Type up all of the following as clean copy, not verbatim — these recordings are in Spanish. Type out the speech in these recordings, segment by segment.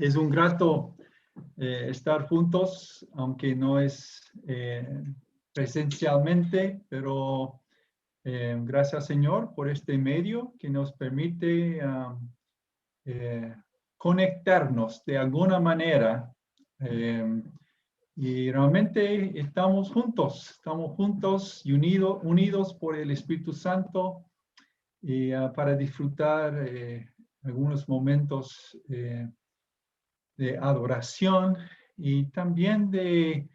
Es un grato estar juntos, aunque no es presencialmente, pero gracias Señor por este medio que nos permite conectarnos de alguna manera. Y realmente estamos juntos y unidos por el Espíritu Santo y para disfrutar algunos momentos de adoración y también de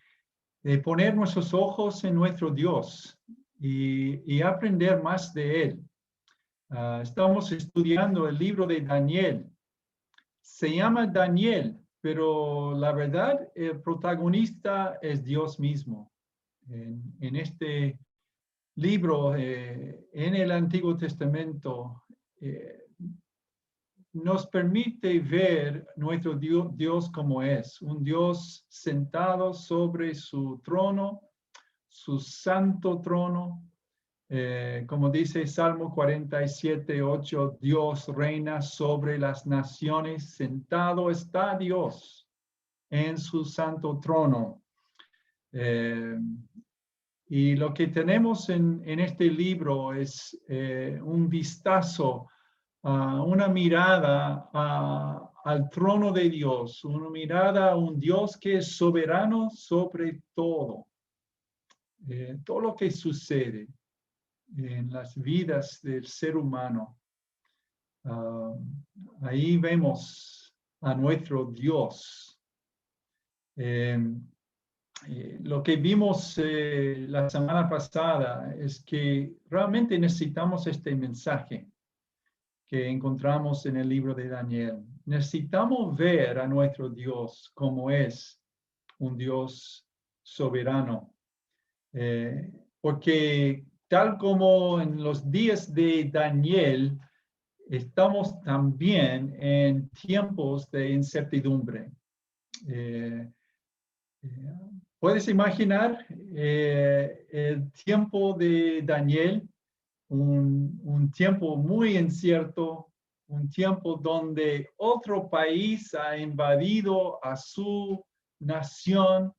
poner nuestros ojos en nuestro Dios y aprender más de Él. Estamos estudiando el libro de Daniel. Se llama Daniel, pero la verdad, el protagonista es Dios mismo. En este libro, en el Antiguo Testamento, nos permite ver nuestro Dios como es, un Dios sentado sobre su trono, su santo trono. Como dice Salmo 47:8, Dios reina sobre las naciones, sentado está Dios en su santo trono. Y lo que tenemos en este libro es un vistazo, una mirada al trono de Dios, una mirada a un Dios que es soberano sobre todo. Todo lo que sucede en las vidas del ser humano. Ahí vemos a nuestro Dios. Lo que vimos la semana pasada es que realmente necesitamos este mensaje que encontramos en el libro de Daniel. Necesitamos ver a nuestro Dios como es un Dios soberano. Porque tal como en los días de Daniel, estamos también en tiempos de incertidumbre. ¿Puedes imaginar el tiempo de Daniel? Un tiempo muy incierto, un tiempo donde otro país ha invadido a su nación,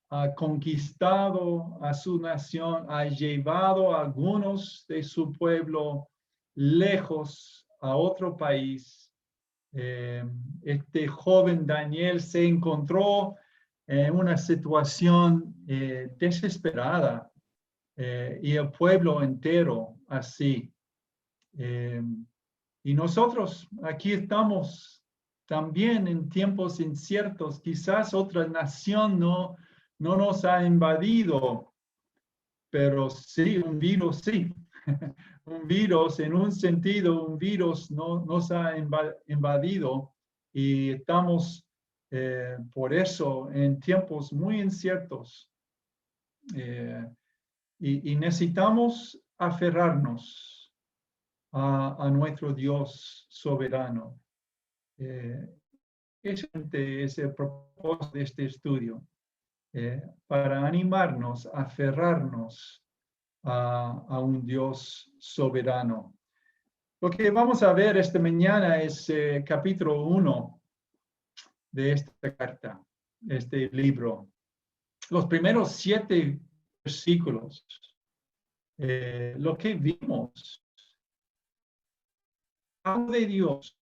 ha conquistado a su nación, ha llevado a algunos de su pueblo lejos a otro país. Este joven Daniel se encontró en una situación desesperada y el pueblo entero así. Y nosotros aquí estamos también en tiempos inciertos. Quizás otra nación no nos ha invadido, pero sí, un virus sí. Un virus, en un sentido, un virus nos ha invadido y estamos por eso en tiempos muy inciertos. Y necesitamos aferrarnos a nuestro Dios soberano. Ese es el propósito de este estudio, para animarnos, aferrarnos a un Dios soberano. Lo que vamos a ver esta mañana es capítulo 1 de esta carta, este libro. Los primeros 7 versículos. Lo que vimos habla de Dios,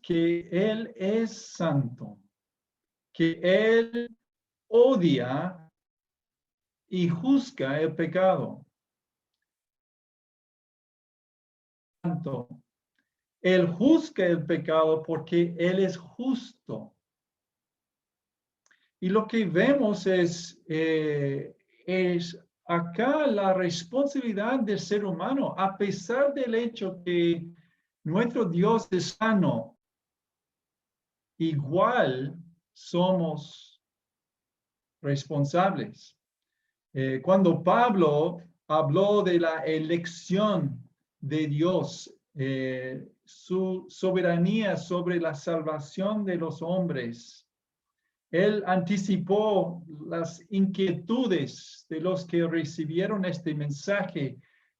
que Él es santo, que Él odia y juzga el pecado. Santo. Él juzga el pecado porque Él es justo. Y lo que vemos es acá la responsabilidad del ser humano, a pesar del hecho que nuestro Dios es sano, igual somos responsables. Cuando Pablo habló de la elección de Dios, su soberanía sobre la salvación de los hombres, él anticipó las inquietudes de los que recibieron este mensaje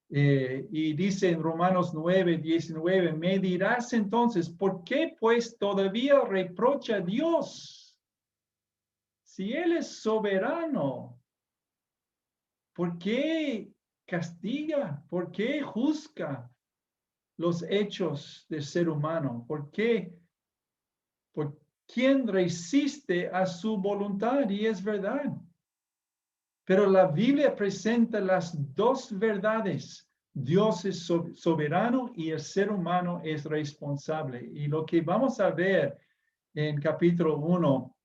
Y dice en Romanos 9:19, me dirás entonces, ¿por qué pues todavía reprocha a Dios? Si Él es soberano, ¿por qué castiga? ¿Por qué juzga los hechos del ser humano? ¿Por qué? ¿Por quién resiste a su voluntad? Y es verdad. Pero la Biblia presenta las dos verdades. Dios es soberano y el ser humano es responsable. Y lo que vamos a ver en capítulo 1,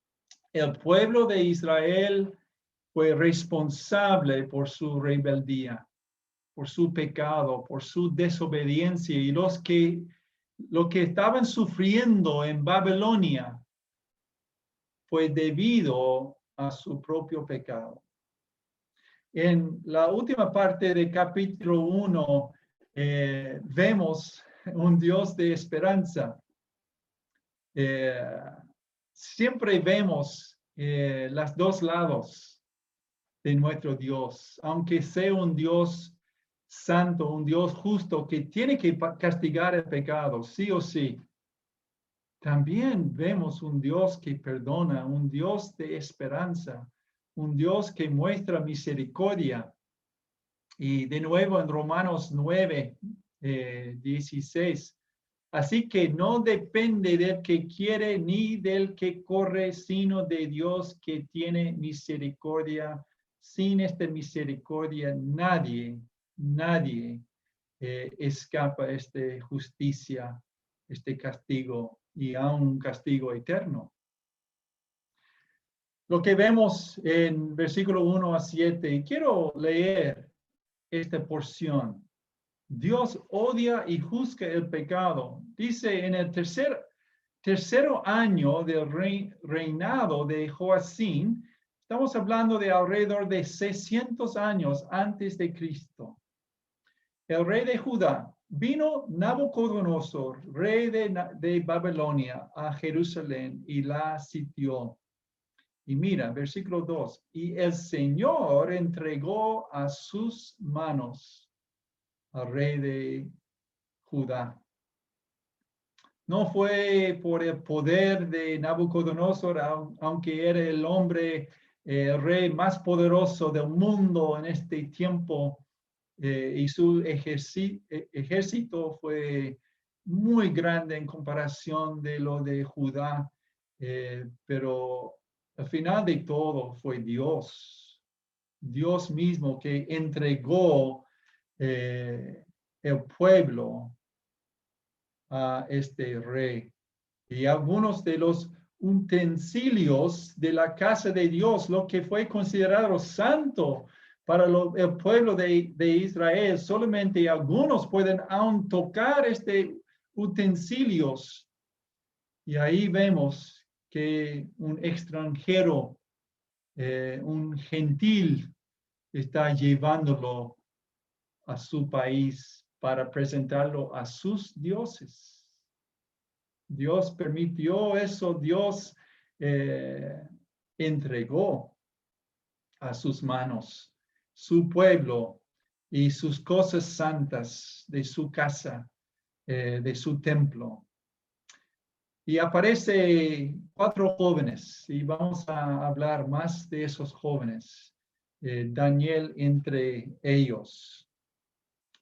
el pueblo de Israel fue responsable por su rebeldía, por su pecado, por su desobediencia. Y lo que estaban sufriendo en Babilonia fue debido a su propio pecado. En la última parte del capítulo 1 vemos un Dios de esperanza. Siempre vemos los dos lados de nuestro Dios, aunque sea un Dios santo, un Dios justo que tiene que castigar el pecado, sí o sí. También vemos un Dios que perdona, un Dios de esperanza, un Dios que muestra misericordia. Y de nuevo en Romanos 9:16. Así que no depende del que quiere ni del que corre, sino de Dios que tiene misericordia. Sin esta misericordia nadie escapa a esta justicia, este castigo y a un castigo eterno. Lo que vemos en versículo 1-7, y quiero leer esta porción. Dios odia y juzga el pecado. Dice en el tercero año del reinado de Joacín, estamos hablando de alrededor de 600 años antes de Cristo. El rey de Judá, vino Nabucodonosor, rey de Babilonia, a Jerusalén y la sitió. Y mira, versículo 2, y el Señor entregó a sus manos al rey de Judá. No fue por el poder de Nabucodonosor, aunque era el hombre, el rey más poderoso del mundo en este tiempo, y su ejército fue muy grande en comparación de lo de Judá, pero al final de todo fue Dios mismo que entregó el pueblo a este rey. Y algunos de los utensilios de la casa de Dios, lo que fue considerado santo para el pueblo de Israel, solamente algunos pueden aún tocar utensilios. Y ahí vemos que un extranjero, un gentil, está llevándolo a su país para presentarlo a sus dioses. Dios permitió eso, Dios entregó a sus manos su pueblo y sus cosas santas de su casa, de su templo. Y aparece 4 jóvenes y vamos a hablar más de esos jóvenes. Daniel entre ellos.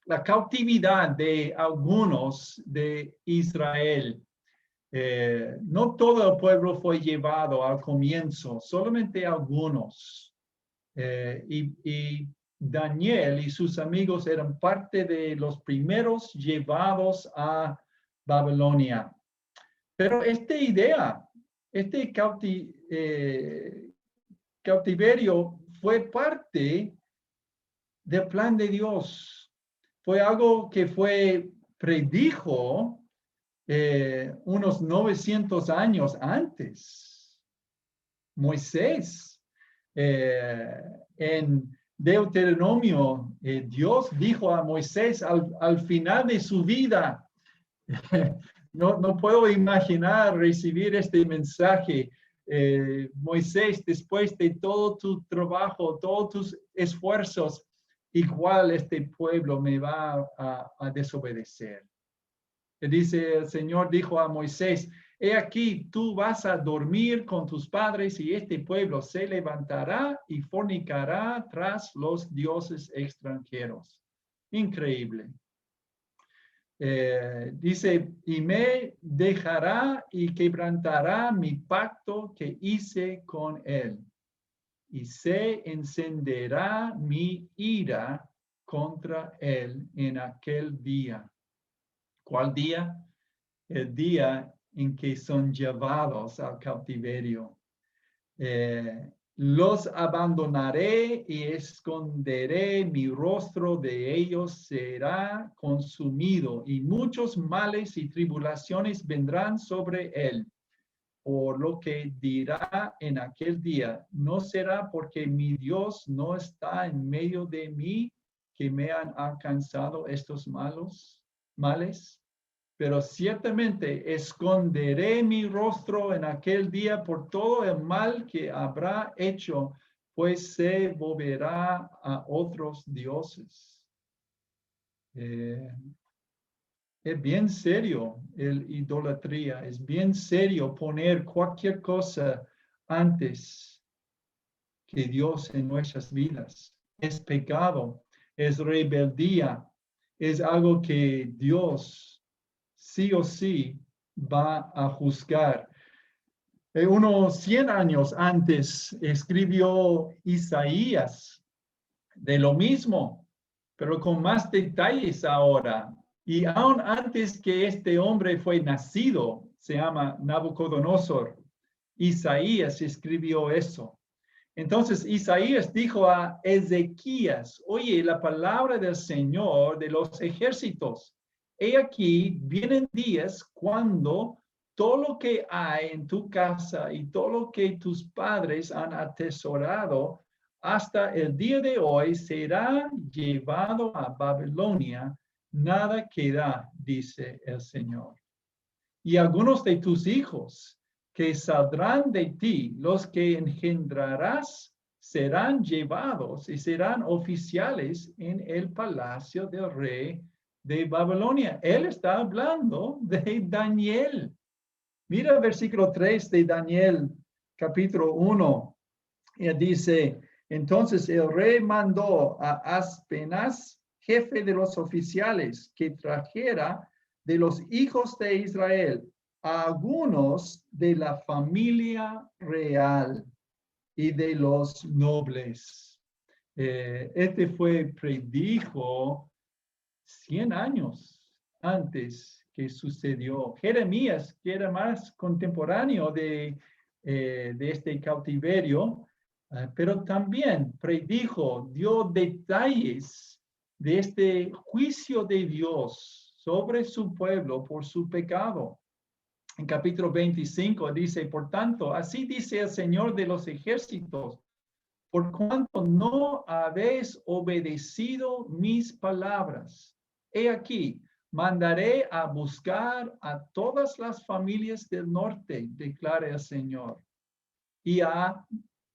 La cautividad de algunos de Israel. No todo el pueblo fue llevado al comienzo, solamente algunos. Y Daniel y sus amigos eran parte de los primeros llevados a Babilonia. Pero esta idea, este cautiverio fue parte del plan de Dios. Fue algo que predijo unos 900 años antes. Moisés, en Deuteronomio, Dios dijo a Moisés al final de su vida, no puedo imaginar recibir este mensaje. Moisés, después de todo tu trabajo, todos tus esfuerzos, igual este pueblo me va a desobedecer. Y dice, el Señor dijo a Moisés, he aquí, tú vas a dormir con tus padres y este pueblo se levantará y fornicará tras los dioses extranjeros. Increíble. Dice, y me dejará y quebrantará mi pacto que hice con él. Y se encenderá mi ira contra él en aquel día. ¿Cuál día? El día en que son llevados al cautiverio. Los abandonaré y esconderé mi rostro de ellos, será consumido y muchos males y tribulaciones vendrán sobre él. Por lo que dirá en aquel día, no será porque mi Dios no está en medio de mí que me han alcanzado estos males. Pero ciertamente esconderé mi rostro en aquel día por todo el mal que habrá hecho, pues se volverá a otros dioses. Es bien serio el idolatría, es bien serio poner cualquier cosa antes que Dios en nuestras vidas. Es pecado, es rebeldía, es algo que Dios sí o sí va a juzgar. Unos 100 años antes escribió Isaías de lo mismo, pero con más detalles ahora. Y aún antes que este hombre fue nacido, se llama Nabucodonosor, Isaías escribió eso. Entonces Isaías dijo a Ezequías, oye, la palabra del Señor de los ejércitos, he aquí, vienen días cuando todo lo que hay en tu casa y todo lo que tus padres han atesorado hasta el día de hoy será llevado a Babilonia, nada queda, dice el Señor. Y algunos de tus hijos que saldrán de ti, los que engendrarás, serán llevados y serán oficiales en el palacio del rey de Babilonia. Él está hablando de Daniel. Mira el versículo 3 de Daniel, capítulo 1. Y dice, entonces el rey mandó a Aspenaz, jefe de los oficiales, que trajera de los hijos de Israel a algunos de la familia real y de los nobles. Este predijo 100 años antes que sucedió. Jeremías, que era más contemporáneo de este cautiverio, pero también predijo, dio detalles de este juicio de Dios sobre su pueblo por su pecado. En capítulo 25 dice, por tanto, así dice el Señor de los ejércitos, por cuanto no habéis obedecido mis palabras, he aquí, mandaré a buscar a todas las familias del norte, declara el Señor, y a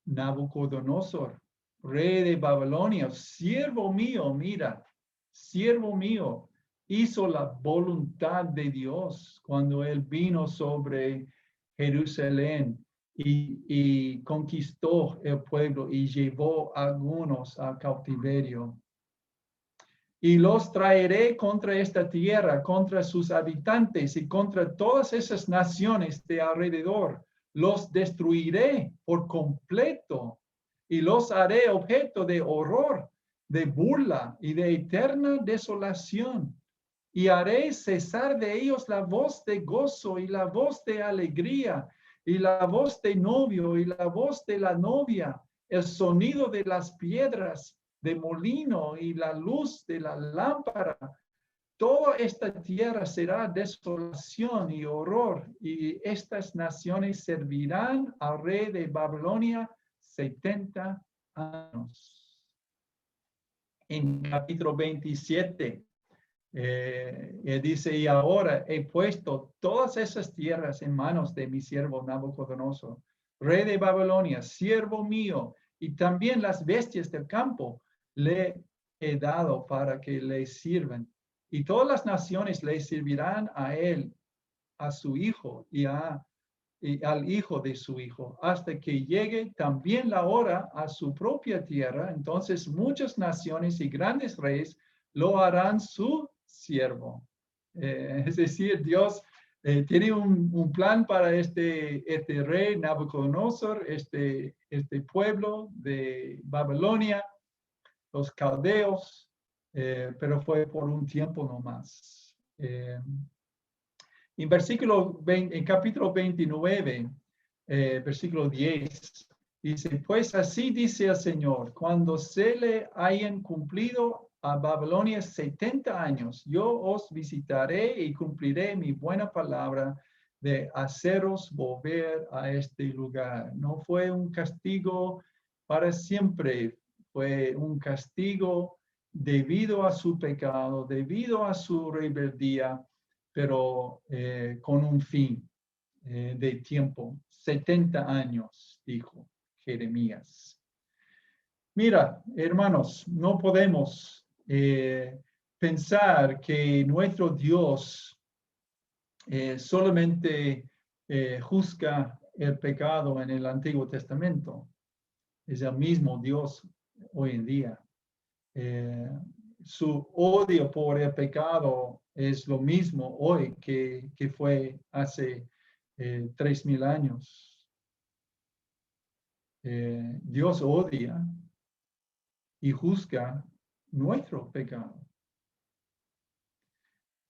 Nabucodonosor, rey de Babilonia, siervo mío, mira, siervo mío, hizo la voluntad de Dios cuando él vino sobre Jerusalén y conquistó el pueblo y llevó a algunos a cautiverio. Y los traeré contra esta tierra, contra sus habitantes y contra todas esas naciones de alrededor. Los destruiré por completo y los haré objeto de horror, de burla y de eterna desolación. Y haré cesar de ellos la voz de gozo y la voz de alegría y la voz de novio y la voz de la novia, el sonido de las piedras de molino y la luz de la lámpara. Toda esta tierra será desolación y horror, y estas naciones servirán al rey de Babilonia 70 años. En capítulo 27, dice, y ahora he puesto todas esas tierras en manos de mi siervo Nabucodonosor, rey de Babilonia, siervo mío, y también las bestias del campo le he dado para que le sirvan. Y todas las naciones le servirán a él, a su hijo y al hijo de su hijo, hasta que llegue también la hora a su propia tierra. Entonces muchas naciones y grandes reyes lo harán su siervo. Es decir, Dios tiene un plan para este rey Nabucodonosor, este pueblo de Babilonia, los caldeos, pero fue por un tiempo nomás. En capítulo 29, versículo 10, dice, pues así dice el Señor, cuando se le hayan cumplido a Babilonia 70 años, yo os visitaré y cumpliré mi buena palabra de haceros volver a este lugar. No fue un castigo para siempre, fue un castigo debido a su pecado, debido a su rebeldía, pero con un fin de tiempo, 70 años, dijo Jeremías. Mira, hermanos, no podemos pensar que nuestro Dios solamente juzga el pecado en el Antiguo Testamento. Es el mismo Dios hoy en día. Su odio por el pecado es lo mismo hoy que fue hace 3,000 años. Dios odia y juzga nuestro pecado.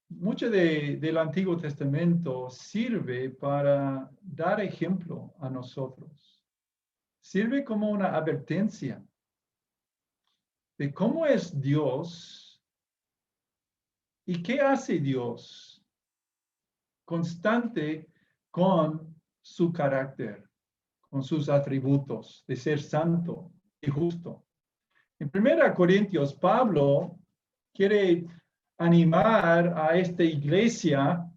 Mucho del Antiguo Testamento sirve para dar ejemplo a nosotros. Sirve como una advertencia de cómo es Dios y qué hace Dios constante con su carácter, con sus atributos de ser santo y justo. En 1 Corintios, Pablo quiere animar a esta iglesia a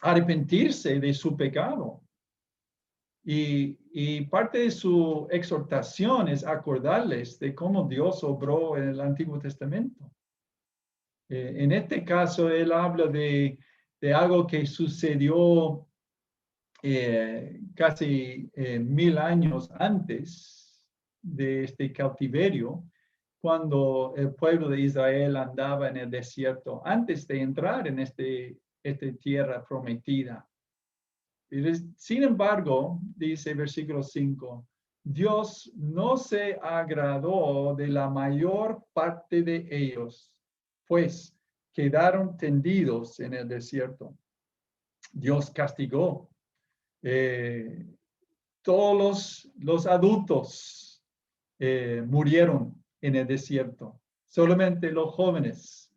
arrepentirse de su pecado. Y parte de su exhortación es acordarles de cómo Dios obró en el Antiguo Testamento. En este caso, él habla de algo que sucedió casi 1,000 años antes de este cautiverio, cuando el pueblo de Israel andaba en el desierto, antes de entrar en esta tierra prometida. Sin embargo, dice versículo 5, Dios no se agradó de la mayor parte de ellos, pues quedaron tendidos en el desierto. Dios castigó. Todos los adultos murieron en el desierto. Solamente los jóvenes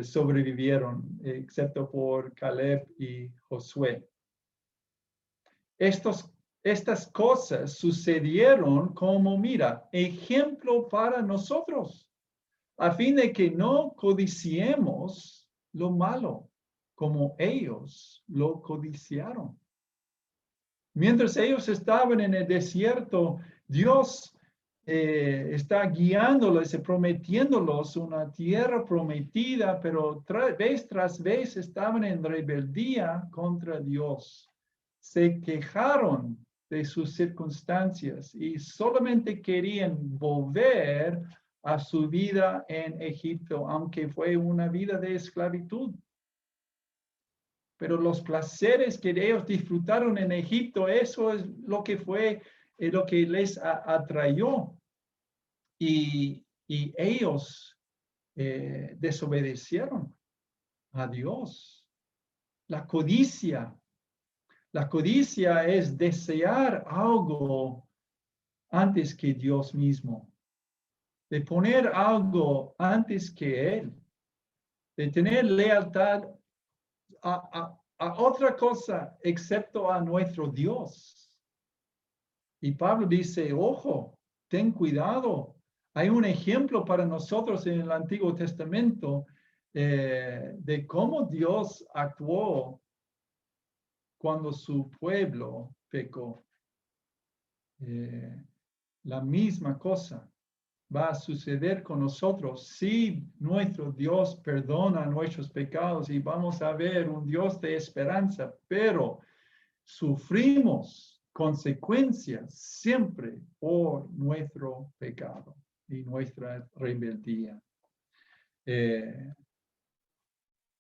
sobrevivieron, excepto por Caleb y Josué. Estas cosas sucedieron como, mira, ejemplo para nosotros, a fin de que no codiciemos lo malo, como ellos lo codiciaron. Mientras ellos estaban en el desierto, Dios está guiándolos y prometiéndolos una tierra prometida, pero vez tras vez estaban en rebeldía contra Dios. Se quejaron de sus circunstancias y solamente querían volver a su vida en Egipto, aunque fue una vida de esclavitud. Pero los placeres que ellos disfrutaron en Egipto, eso es lo que fue, lo que les atrayó. Y ellos desobedecieron a Dios. La codicia es desear algo antes que Dios mismo, de poner algo antes que Él, de tener lealtad a otra cosa excepto a nuestro Dios. Y Pablo dice, ojo, ten cuidado. Hay un ejemplo para nosotros en el Antiguo Testamento de cómo Dios actuó cuando su pueblo pecó. La misma cosa. va a suceder con nosotros si nuestro Dios perdona nuestros pecados y vamos a ver un Dios de esperanza, pero sufrimos consecuencias siempre por nuestro pecado y nuestra rebeldía.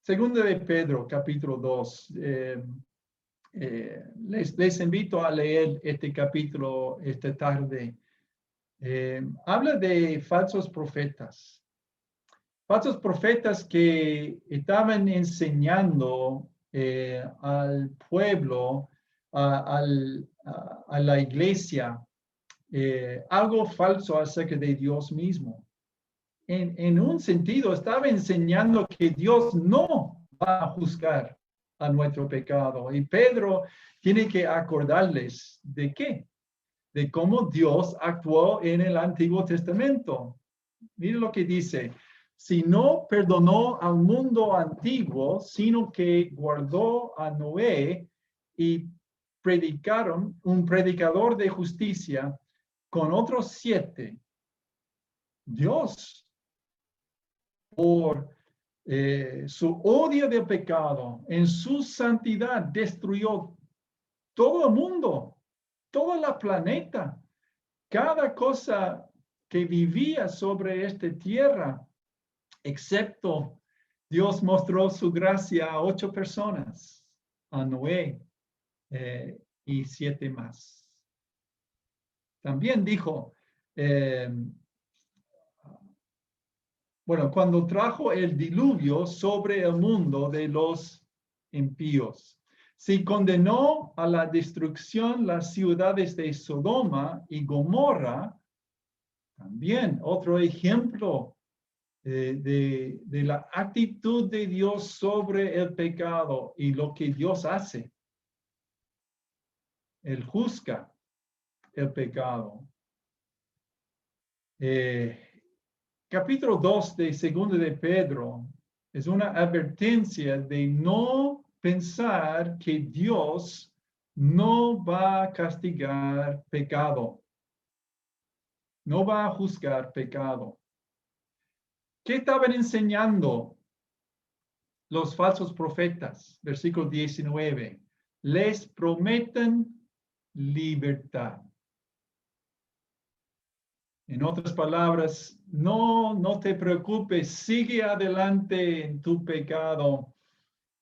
Segunda de Pedro, capítulo 2. Les invito a leer este capítulo esta tarde. Habla de falsos profetas. Falsos profetas que estaban enseñando al pueblo, a la iglesia, algo falso acerca de Dios mismo. En un sentido, estaba enseñando que Dios no va a juzgar a nuestro pecado. Y Pedro tiene que acordarles de qué, de cómo Dios actuó en el Antiguo Testamento. Mire lo que dice: si no perdonó al mundo antiguo, sino que guardó a Noé y predicaron un predicador de justicia con otros 7, Dios, por su odio del pecado, en su santidad, destruyó todo el mundo, todo el planeta, cada cosa que vivía sobre esta tierra, excepto Dios mostró su gracia a 8 personas, a Noé y 7 más. También dijo, cuando trajo el diluvio sobre el mundo de los impíos, se condenó a la destrucción las ciudades de Sodoma y Gomorra. También otro ejemplo de la actitud de Dios sobre el pecado y lo que Dios hace. Él juzga el pecado. Capítulo 2 de Segunda de Pedro es una advertencia de no pensar que Dios no va a castigar pecado, no va a juzgar pecado. ¿Qué estaban enseñando los falsos profetas? Versículo 19. Les prometen libertad. En otras palabras, no te preocupes, sigue adelante en tu pecado.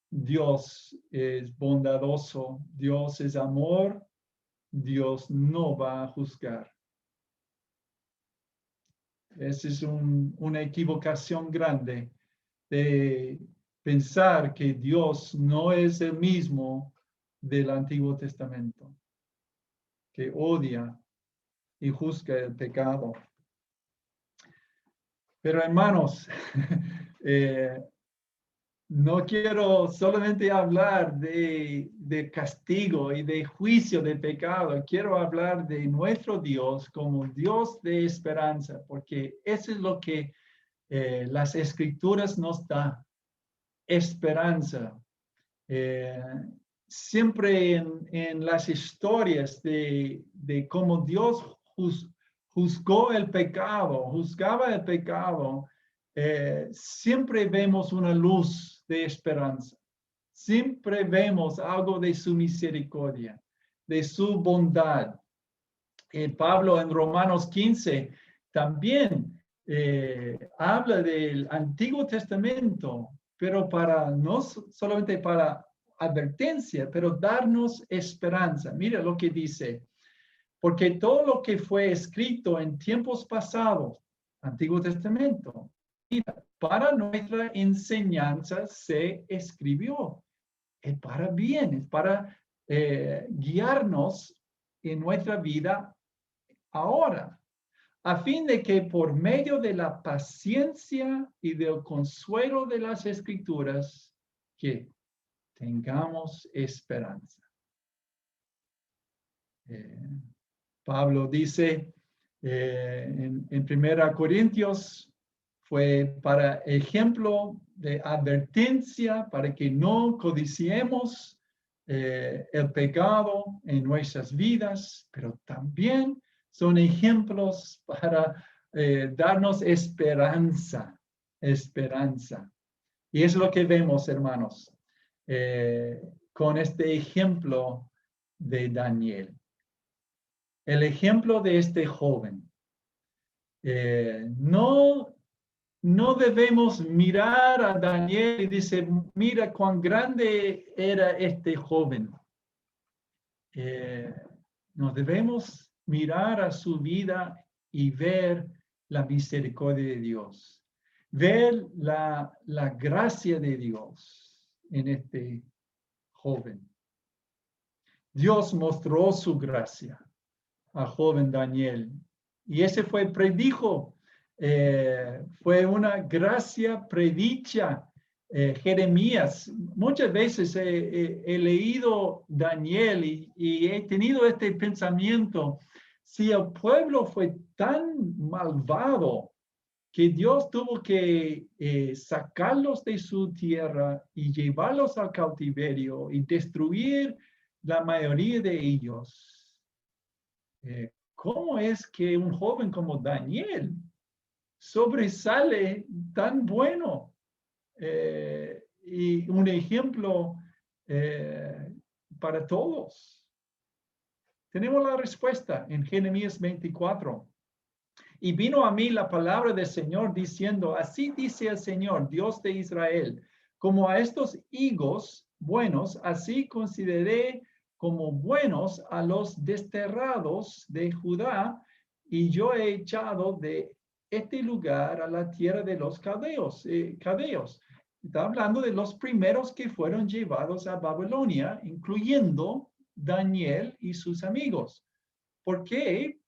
Dios es bondadoso, Dios es amor, Dios no va a juzgar. Esa es una equivocación grande de pensar que Dios no es el mismo del Antiguo Testamento, que odia y juzga el pecado. Pero hermanos, no quiero solamente hablar de castigo y de juicio de pecado. Quiero hablar de nuestro Dios como Dios de esperanza, porque eso es lo que las Escrituras nos dan, esperanza. Siempre en las historias de cómo Dios juzgaba el pecado, siempre vemos una luz de esperanza. Siempre vemos algo de su misericordia, de su bondad. Pablo en Romanos 15 también habla del Antiguo Testamento, pero no solamente para advertencia, pero darnos esperanza. Mira lo que dice: porque todo lo que fue escrito en tiempos pasados, Antiguo Testamento, para nuestra enseñanza se escribió. Es para bien, es para guiarnos en nuestra vida ahora, a fin de que por medio de la paciencia y del consuelo de las Escrituras, que tengamos esperanza. Pablo dice en 1 Corintios, fue para ejemplo de advertencia, para que no codiciemos el pecado en nuestras vidas, pero también son ejemplos para darnos esperanza, esperanza. Y es lo que vemos, hermanos, con este ejemplo de Daniel. El ejemplo de este joven. No debemos mirar a Daniel y decir, mira cuán grande era este joven. Nos debemos mirar a su vida y ver la misericordia de Dios, ver la gracia de Dios en este joven. Dios mostró su gracia al joven Daniel y ese predijo, fue una gracia predicha. Jeremías, muchas veces he leído Daniel y he tenido este pensamiento, si el pueblo fue tan malvado que Dios tuvo que sacarlos de su tierra y llevarlos al cautiverio y destruir la mayoría de ellos, ¿cómo es que un joven como Daniel sobresale tan bueno? Y un ejemplo para todos. Tenemos la respuesta en Jeremías 24. Y vino a mí la palabra del Señor diciendo, así dice el Señor, Dios de Israel, como a estos higos buenos, así consideré como buenos a los desterrados de Judá, y yo he echado de este lugar a la tierra de los caldeos. Está hablando de los primeros que fueron llevados a Babilonia, incluyendo Daniel y sus amigos. ¿Por qué?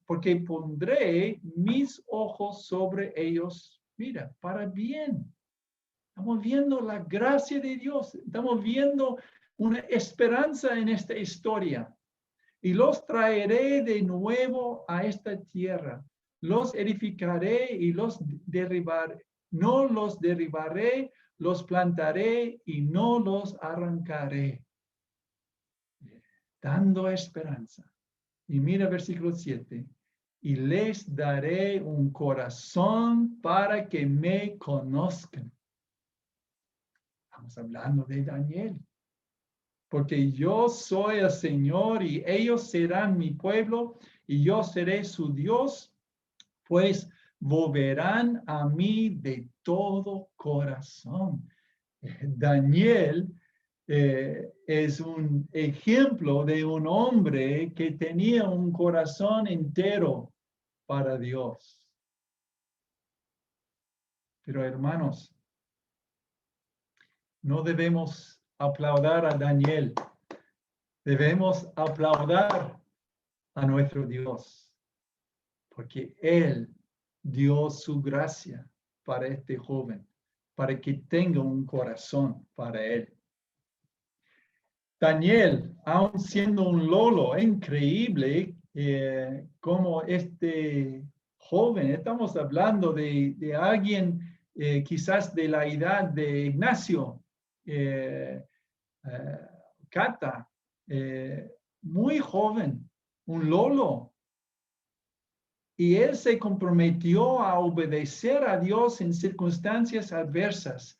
Porque pondré mis ojos sobre ellos, mira, para bien. Estamos viendo la gracia de Dios, estamos viendo una esperanza en esta historia. Y los traeré de nuevo a esta tierra. Los edificaré y los derribaré. No los derribaré, los plantaré y no los arrancaré. Dando esperanza. Y mira versículo 7. Y les daré un corazón para que me conozcan. Estamos hablando de Daniel. Porque yo soy el Señor y ellos serán mi pueblo y yo seré su Dios, pues volverán a mí de todo corazón. Daniel es un ejemplo de un hombre que tenía un corazón entero para Dios. Pero hermanos, no debemos aplaudir a Daniel. Debemos aplaudir a nuestro Dios, porque Él dio su gracia para este joven, para que tenga un corazón para Él. Daniel, aun siendo un lolo, increíble como este joven, estamos hablando de alguien quizás de la edad de Ignacio, Cata, muy joven, un lolo. Y él se comprometió a obedecer a Dios en circunstancias adversas.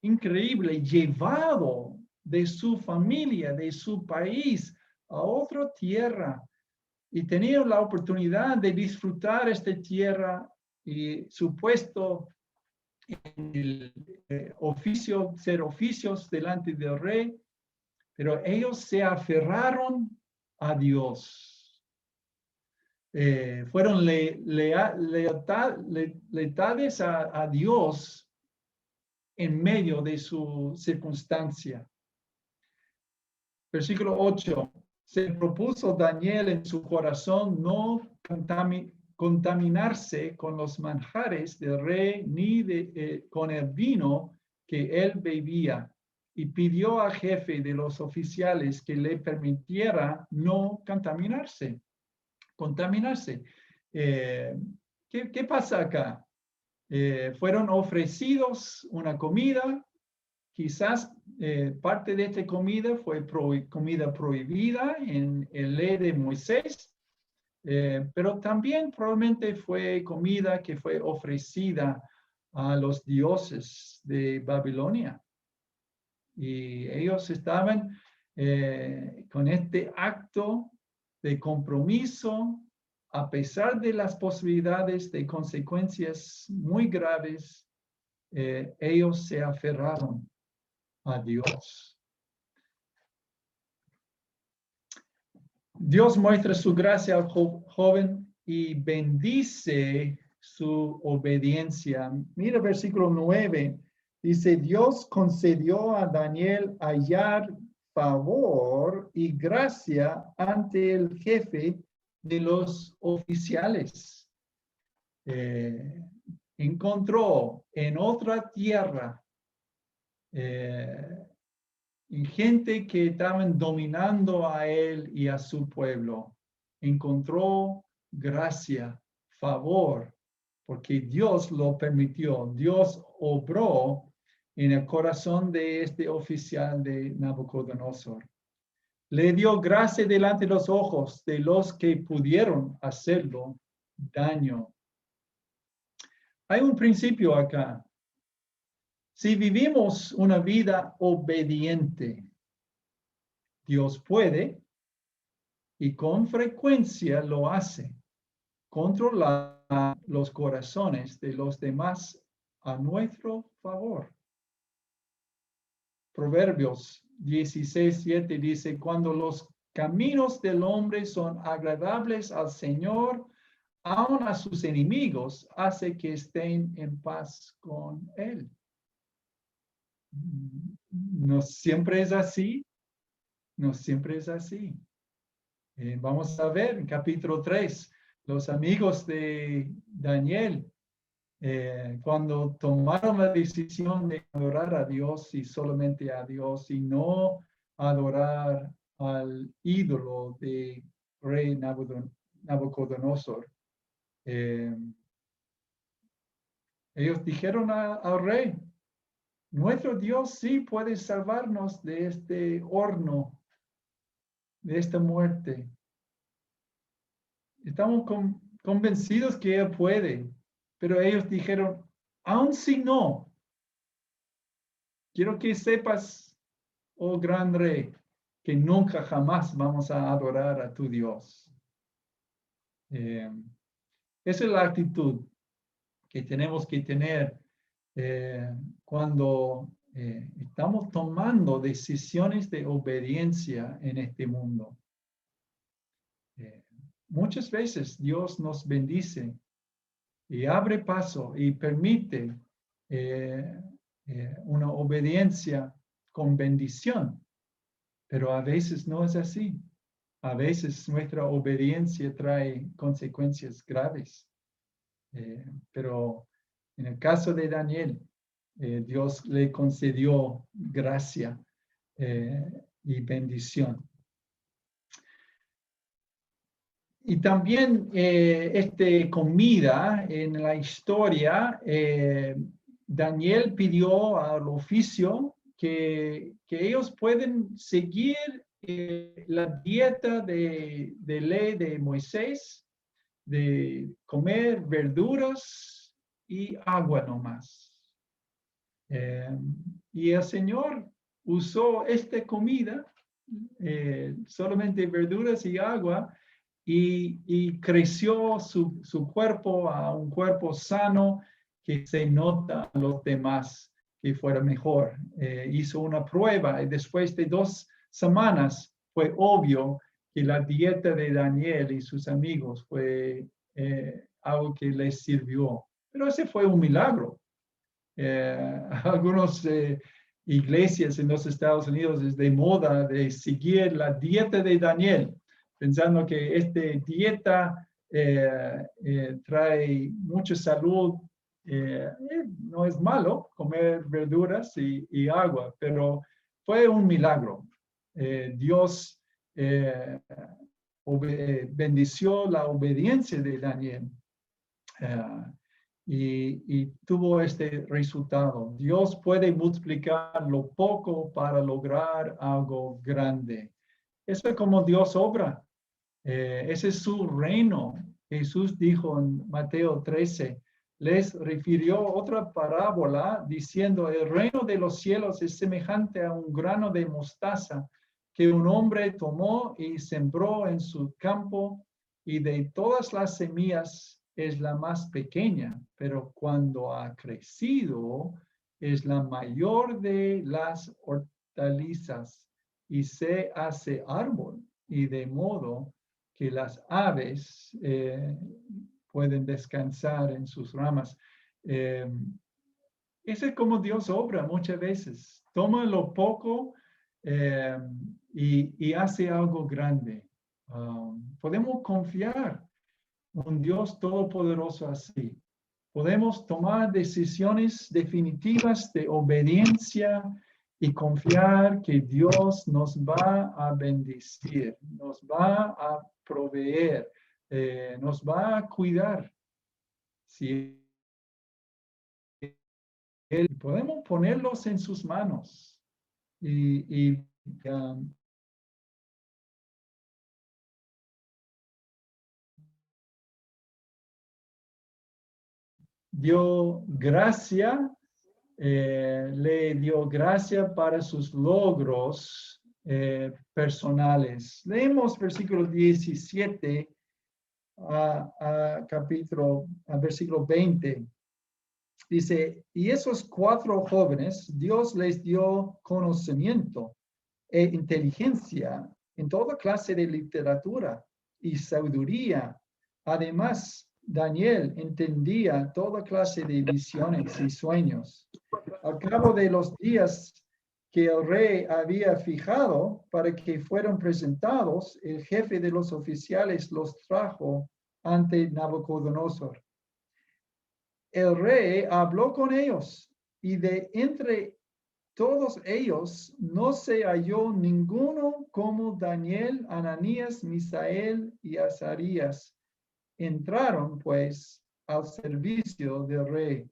Increíble, llevado de su familia, de su país a otra tierra. Y tenía la oportunidad de disfrutar esta tierra y su puesto en el oficio, ser oficios delante del rey. Pero ellos se aferraron a Dios. Fueron leales a Dios en medio de su circunstancia. Versículo 8. Se propuso Daniel en su corazón no contaminarse con los manjares del rey ni con el vino que él bebía. Y pidió al jefe de los oficiales que le permitiera no contaminarse. ¿Qué pasa acá? Fueron ofrecidos una comida, quizás parte de esta comida fue comida prohibida en la ley de Moisés, pero también probablemente fue comida que fue ofrecida a los dioses de Babilonia. Y ellos estaban con este acto de compromiso, a pesar de las posibilidades de consecuencias muy graves, ellos se aferraron a Dios. Dios muestra su gracia al joven y bendice su obediencia. Mira versículo 9. Dice, Dios concedió a Daniel hallar favor y gracia ante el jefe de los oficiales. Encontró en otra tierra y gente que estaban dominando a él y a su pueblo. Encontró gracia, favor, porque Dios lo permitió. Dios obró en el corazón de este oficial de Nabucodonosor. Le dio gracia delante de los ojos de los que pudieron hacerlo daño. Hay un principio acá. Si vivimos una vida obediente, Dios puede, y con frecuencia lo hace, controlar los corazones de los demás a nuestro favor. Proverbios 16:7 dice, cuando los caminos del hombre son agradables al Señor, aun a sus enemigos hace que estén en paz con él. No siempre es así. No siempre es así. Vamos a ver en capítulo 3, los amigos de Daniel, cuando tomaron la decisión de adorar a Dios y solamente a Dios y no adorar al ídolo de rey Nabucodonosor. Ellos dijeron al rey, nuestro Dios sí puede salvarnos de este horno, de esta muerte. Estamos convencidos que Él puede, pero ellos dijeron, aun si no, quiero que sepas, oh gran rey, que nunca jamás vamos a adorar a tu Dios. Esa es la actitud que tenemos que tener cuando estamos tomando decisiones de obediencia en este mundo. Muchas veces Dios nos bendice y abre paso y permite una obediencia con bendición, pero a veces no es así. A veces nuestra obediencia trae consecuencias graves. Pero en el caso de Daniel, Dios le concedió gracia y bendición. Y también comida en la historia, Daniel pidió al oficio que ellos pueden seguir la dieta de ley de Moisés, de comer verduras y agua nomás. Y el Señor usó esta comida, solamente verduras y agua, y creció su cuerpo a un cuerpo sano que se nota a los demás que fuera mejor. Hizo una prueba y después de 2 semanas fue obvio que la dieta de Daniel y sus amigos fue algo que les sirvió. Pero ese fue un milagro. Algunas iglesias en los Estados Unidos es de moda de seguir la dieta de Daniel, pensando que esta dieta trae mucha salud. No es malo comer verduras y agua, pero fue un milagro. Dios bendició la obediencia de Daniel y tuvo este resultado. Dios puede multiplicar lo poco para lograr algo grande. Eso es como Dios obra. Ese es su reino. Jesús dijo en Mateo 13, les refirió otra parábola diciendo, el reino de los cielos es semejante a un grano de mostaza que un hombre tomó y sembró en su campo, y de todas las semillas es la más pequeña, pero cuando ha crecido es la mayor de las hortalizas y se hace árbol, y de modo que las aves pueden descansar en sus ramas. Ese es como Dios obra muchas veces. Toma lo poco y hace algo grande. Podemos confiar en un Dios todopoderoso así. Podemos tomar decisiones definitivas de obediencia y confiar que Dios nos va a bendecir, nos va a proveer, nos va a cuidar. Si podemos ponerlos en sus manos y dio gracia, le dio gracia para sus logros personales. Leemos versículo 17 a versículo 20. Dice, y esos 4 jóvenes, Dios les dio conocimiento e inteligencia en toda clase de literatura y sabiduría. Además, Daniel entendía toda clase de visiones y sueños. Al cabo de los días que el rey había fijado para que fueran presentados, el jefe de los oficiales los trajo ante Nabucodonosor. El rey habló con ellos, y de entre todos ellos no se halló ninguno como Daniel, Ananías, Misael y Azarías. Entraron pues al servicio del rey,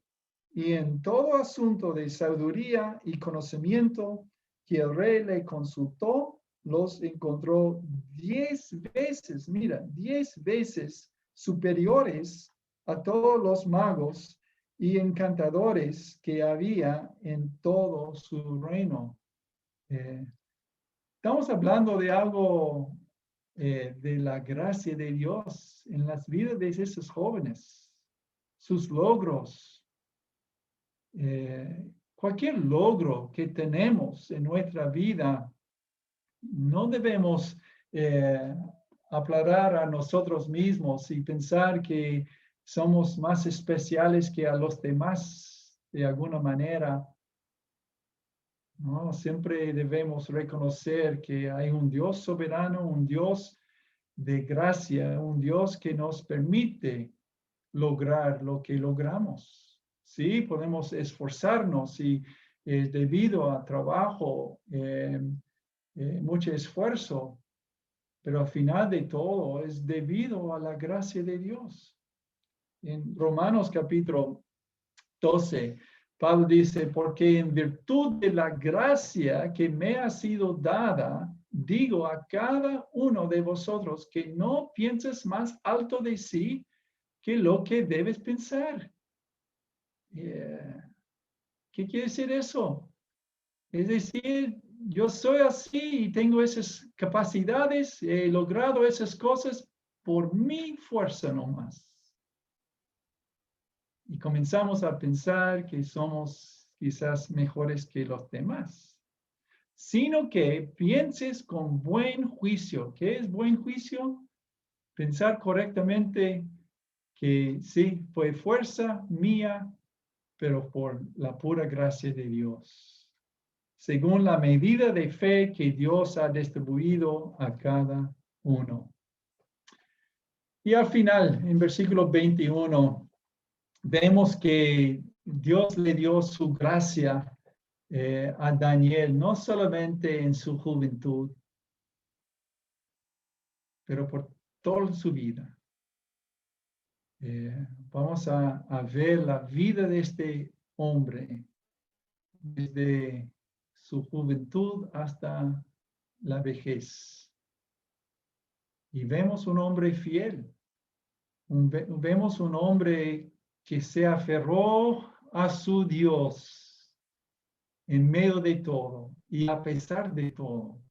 y en todo asunto de sabiduría y conocimiento que el rey le consultó, los encontró 10 veces, mira, 10 veces superiores a todos los magos y encantadores que había en todo su reino. Estamos hablando de algo de la gracia de Dios en las vidas de esos jóvenes, sus logros. Cualquier logro que tenemos en nuestra vida, no debemos aplaudar a nosotros mismos y pensar que somos más especiales que a los demás de alguna manera. No, siempre debemos reconocer que hay un Dios soberano, un Dios de gracia, un Dios que nos permite lograr lo que logramos. Sí, podemos esforzarnos y debido a trabajo, mucho esfuerzo, pero al final de todo es debido a la gracia de Dios. En Romanos capítulo 12, Pablo dice, porque en virtud de la gracia que me ha sido dada, digo a cada uno de vosotros que no pienses más alto de sí que lo que debes pensar. ¿Qué quiere decir eso? Es decir, yo soy así y tengo esas capacidades, he logrado esas cosas por mi fuerza nomás. Y comenzamos a pensar que somos quizás mejores que los demás, sino que pienses con buen juicio. ¿Qué es buen juicio? Pensar correctamente que sí, fue fuerza mía, pero por la pura gracia de Dios, según la medida de fe que Dios ha distribuido a cada uno. Y al final, en versículo 21, vemos que Dios le dio su gracia a Daniel, no solamente en su juventud, pero por toda su vida. Vamos a ver la vida de este hombre desde su juventud hasta la vejez. Y vemos un hombre fiel. Vemos un hombre que se aferró a su Dios en medio de todo y a pesar de todo.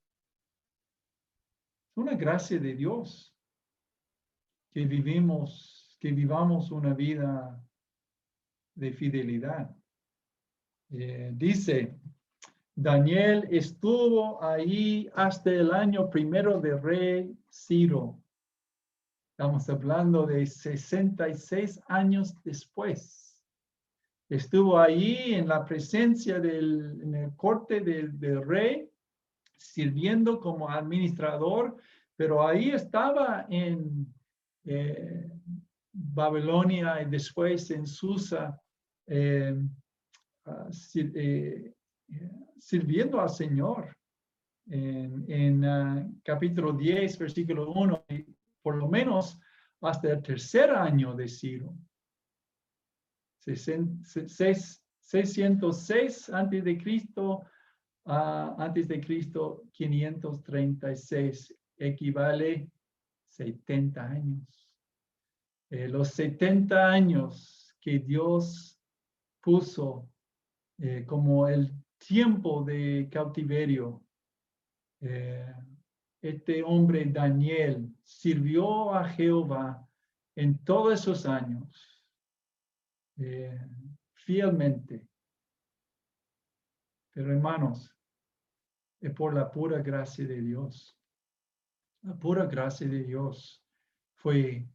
Es una gracia de Dios que vivamos una vida de fidelidad. Dice, Daniel estuvo ahí hasta el año primero del rey Ciro. Estamos hablando de 66 años después. Estuvo ahí en la presencia en el corte del rey, sirviendo como administrador, pero ahí estaba en Babilonia y después en Susa, sirviendo al Señor. En capítulo 10, versículo 1, por lo menos hasta el tercer año de Ciro. 606 antes de Cristo, 536, equivale 70 años. Los 70 años que Dios puso como el tiempo de cautiverio. Este hombre Daniel sirvió a Jehová en todos esos años fielmente. Pero hermanos, es por la pura gracia de Dios. La pura gracia de Dios fue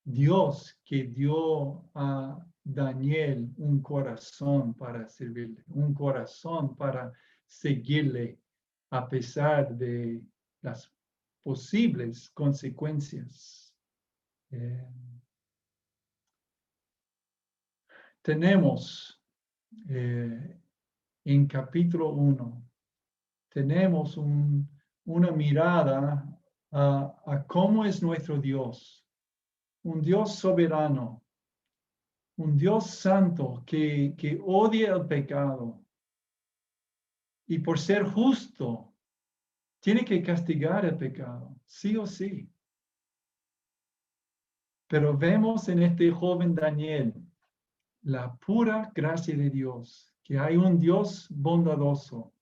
Dios que dio a Daniel un corazón para servirle, un corazón para seguirle a pesar de las posibles consecuencias. Tenemos en capítulo 1, tenemos una mirada a cómo es nuestro Dios, un Dios soberano, un Dios santo que odia el pecado y por ser justo tiene que castigar el pecado, sí o sí. Pero vemos en este joven Daniel la pura gracia de Dios, que hay un Dios bondadoso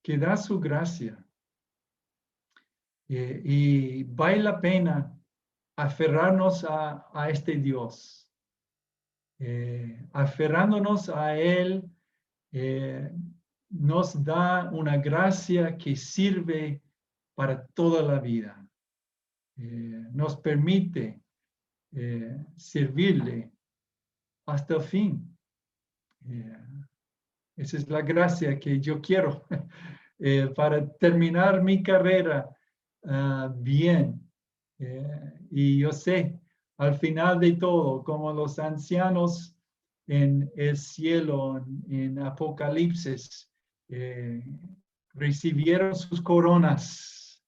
que da su gracia. Y vale la pena aferrarnos a este Dios. Aferrándonos a Él, nos da una gracia que sirve para toda la vida. Nos permite servirle hasta el fin. Esa es la gracia que yo quiero para terminar mi carrera bien. Y yo sé, al final de todo, como los ancianos en el cielo, en Apocalipsis, recibieron sus coronas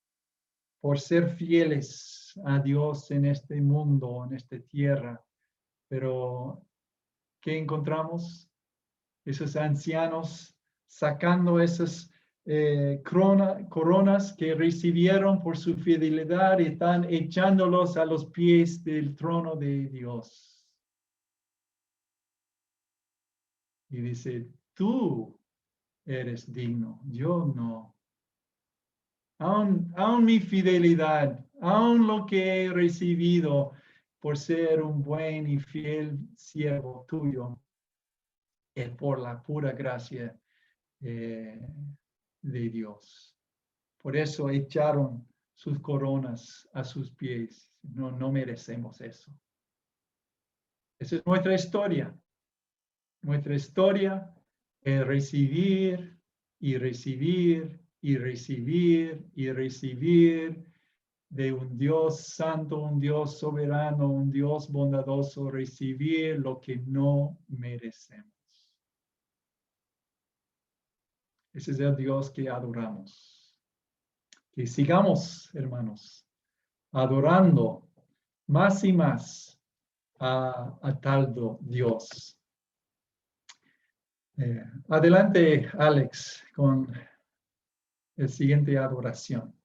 por ser fieles a Dios en este mundo, en esta tierra. Pero, ¿qué encontramos? Esos ancianos sacando esas coronas que recibieron por su fidelidad y están echándolos a los pies del trono de Dios. Y dice, tú eres digno, yo no. Aún mi fidelidad, aún lo que he recibido por ser un buen y fiel siervo tuyo, es por la pura gracia de Dios. Por eso echaron sus coronas a sus pies. No merecemos eso. Esa es nuestra historia. Nuestra historia es recibir y recibir y recibir y recibir de un Dios santo, un Dios soberano, un Dios bondadoso, recibir lo que no merecemos. Ese es el Dios que adoramos. Que sigamos, hermanos, adorando más y más a tal Dios. Adelante, Alex, con el siguiente adoración.